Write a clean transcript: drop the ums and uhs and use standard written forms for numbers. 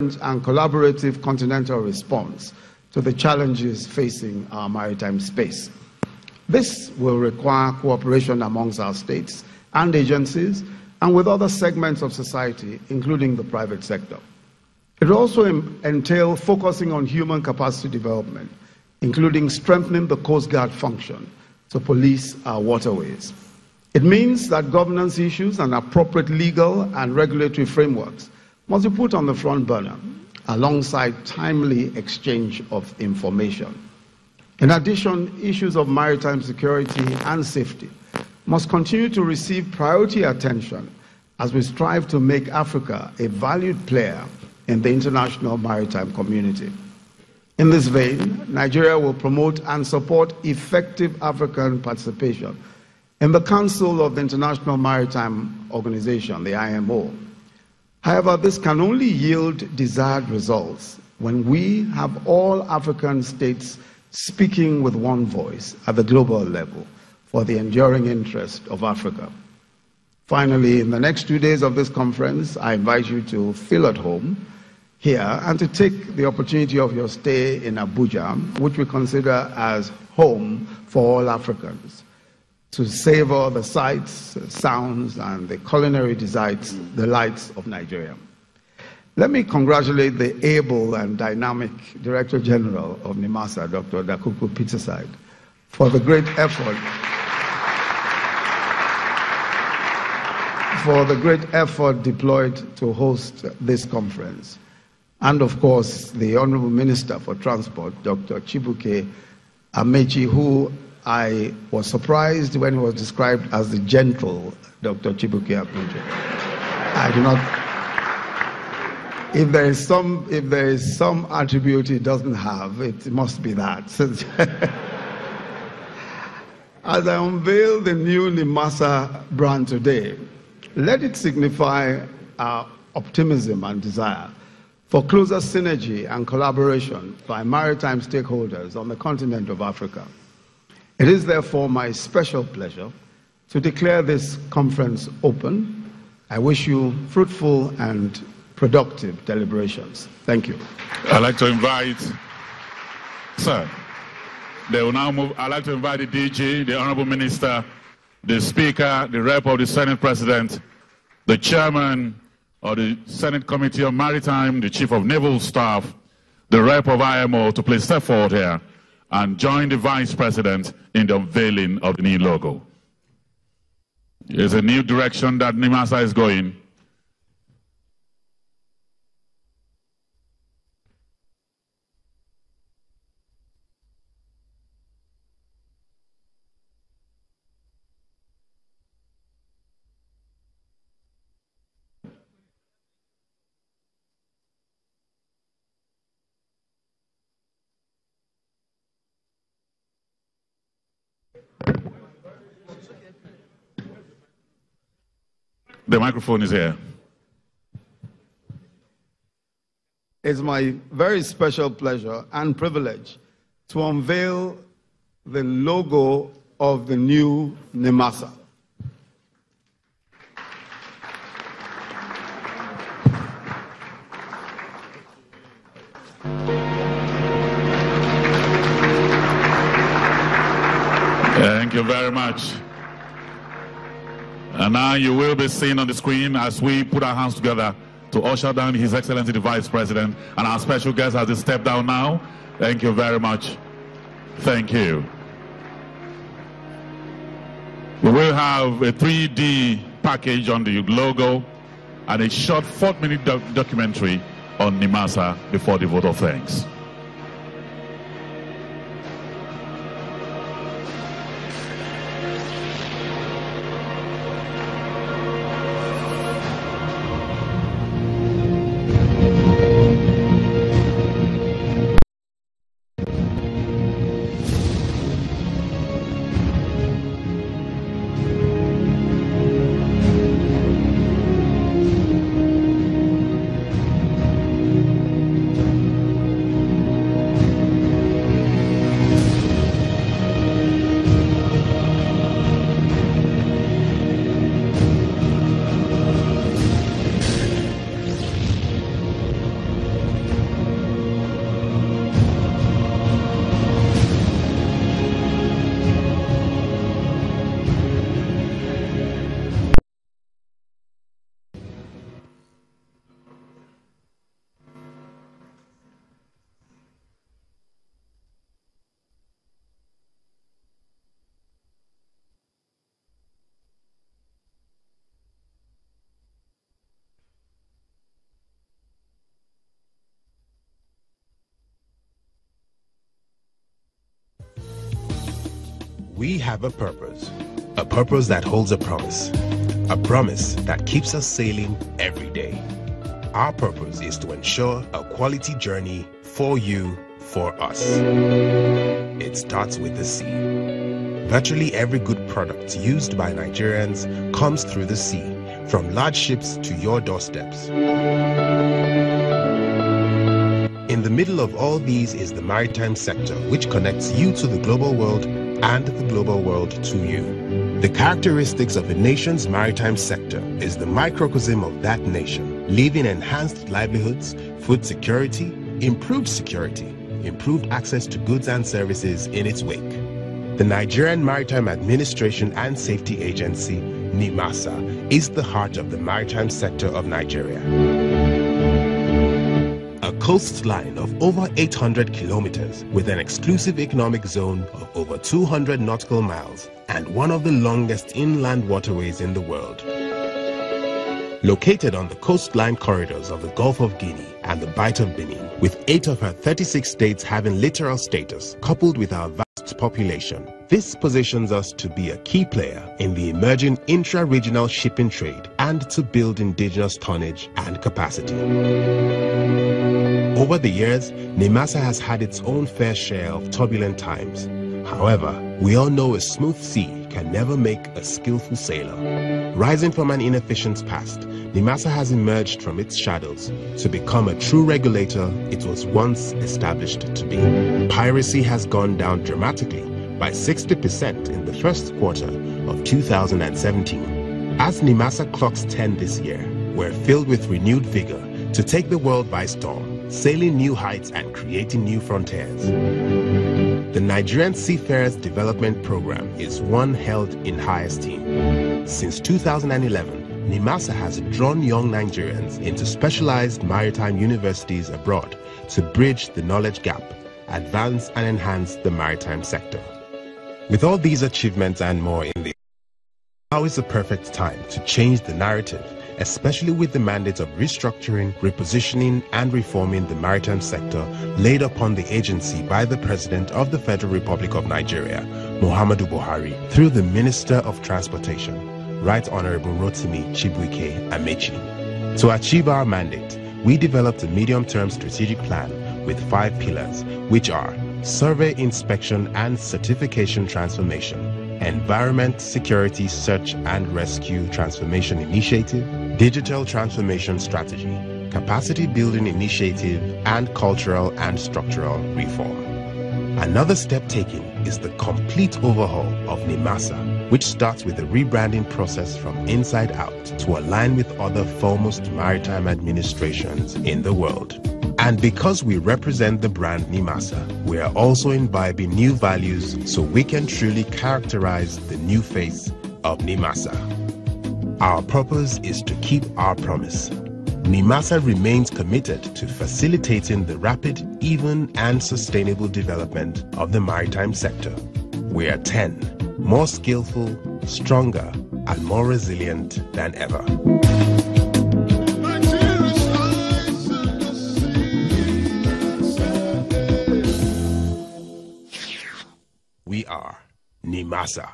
and collaborative continental response to the challenges facing our maritime space. This will require cooperation amongst our states and agencies and with other segments of society, including the private sector. It will also entail focusing on human capacity development, including strengthening the Coast Guard function to police our waterways. It means that governance issues and appropriate legal and regulatory frameworks must be put on the front burner, alongside timely exchange of information. In addition, issues of maritime security and safety must continue to receive priority attention as we strive to make Africa a valued player in the international maritime community. In this vein, Nigeria will promote and support effective African participation in the Council of the International Maritime Organization, the IMO. However, this can only yield desired results when we have all African states speaking with one voice at the global level for the enduring interest of Africa. Finally, in the next 2 days of this conference, I invite you to feel at home here and to take the opportunity of your stay in Abuja, which we consider as home for all Africans, to savor the sights, sounds, and the culinary delights of Nigeria. Let me congratulate the able and dynamic Director General of NIMASA, Dr. Dakuku Peterside, for the great effort deployed to host this conference. And of course, the Honorable Minister for Transport, Dr. Chibuke Amechi, who I was surprised when he was described as the gentle Dr. Chibuke Amechi. I do not. If there is some attribute he doesn't have, it must be that. As I unveil the new NIMASA brand today, let it signify our optimism and desire for closer synergy and collaboration by maritime stakeholders on the continent of Africa. It is therefore my special pleasure to declare this conference open. I wish you fruitful and productive deliberations. Thank you. I'd like to invite, sir, they will now move. I'd like to invite the DG, the Honorable Minister, the Speaker, the Rep of the Senate President, the Chairman of the Senate Committee on Maritime, the Chief of Naval Staff, the Rep of IMO to please step forward here and join the Vice President in the unveiling of the new logo. It's a new direction that NIMASA is going. The microphone is here. It's my very special pleasure and privilege to unveil the logo of the new NIMASA. Thank you very much. And now you will be seen on the screen as we put our hands together to usher down His Excellency the Vice President and our special guest as they step down now. Thank you very much. Thank you. We will have a 3D package on the logo and a short 4-minute documentary on NIMASA before the vote of thanks. We have a purpose that holds a promise that keeps us sailing every day. Our purpose is to ensure a quality journey for you, for us. It starts with the sea. Virtually every good product used by Nigerians comes through the sea, from large ships to your doorsteps. In the middle of all these is the maritime sector, which connects you to the global world and the global world to you. The characteristics of a nation's maritime sector is the microcosm of that nation, leaving enhanced livelihoods, food security, improved access to goods and services in its wake. The Nigerian Maritime Administration and Safety Agency, NIMASA, is the heart of the maritime sector of Nigeria. A coastline of over 800 kilometers with an exclusive economic zone of over 200 nautical miles and one of the longest inland waterways in the world. Located on the coastline corridors of the Gulf of Guinea and the Bight of Benin, with 8 of her 36 states having littoral status, coupled with our vast population, this positions us to be a key player in the emerging intra-regional shipping trade and to build indigenous tonnage and capacity. Over the years, NIMASA has had its own fair share of turbulent times. However, we all know a smooth sea can never make a skillful sailor. Rising from an inefficient past, NIMASA has emerged from its shadows to become a true regulator it was once established to be. Piracy has gone down dramatically by 60% in the first quarter of 2017. As NIMASA clocks 10 this year, we're filled with renewed vigor to take the world by storm, sailing new heights and creating new frontiers. The Nigerian Seafarers Development Program is one held in high esteem. Since 2011, NIMASA has drawn young Nigerians into specialized maritime universities abroad to bridge the knowledge gap, advance and enhance the maritime sector. With all these achievements and more in the now is the perfect time to change the narrative, especially with the mandate of restructuring, repositioning, and reforming the maritime sector laid upon the agency by the President of the Federal Republic of Nigeria, Muhammadu Buhari, through the Minister of Transportation, Right Honorable Rotimi Chibuike Amechi. To achieve our mandate, we developed a medium-term strategic plan with 5 pillars, which are survey, inspection, and certification transformation, environment, security, search and rescue transformation initiative, digital transformation strategy, capacity building initiative, and cultural and structural reform. Another step taken is the complete overhaul of NIMASA, which starts with the rebranding process from inside out to align with other foremost maritime administrations in the world. And because we represent the brand NIMASA, we are also imbibing new values so we can truly characterize the new face of NIMASA. Our purpose is to keep our promise. NIMASA remains committed to facilitating the rapid, even, and sustainable development of the maritime sector. We are 10, more skillful, stronger, and more resilient than ever. We are NIMASA.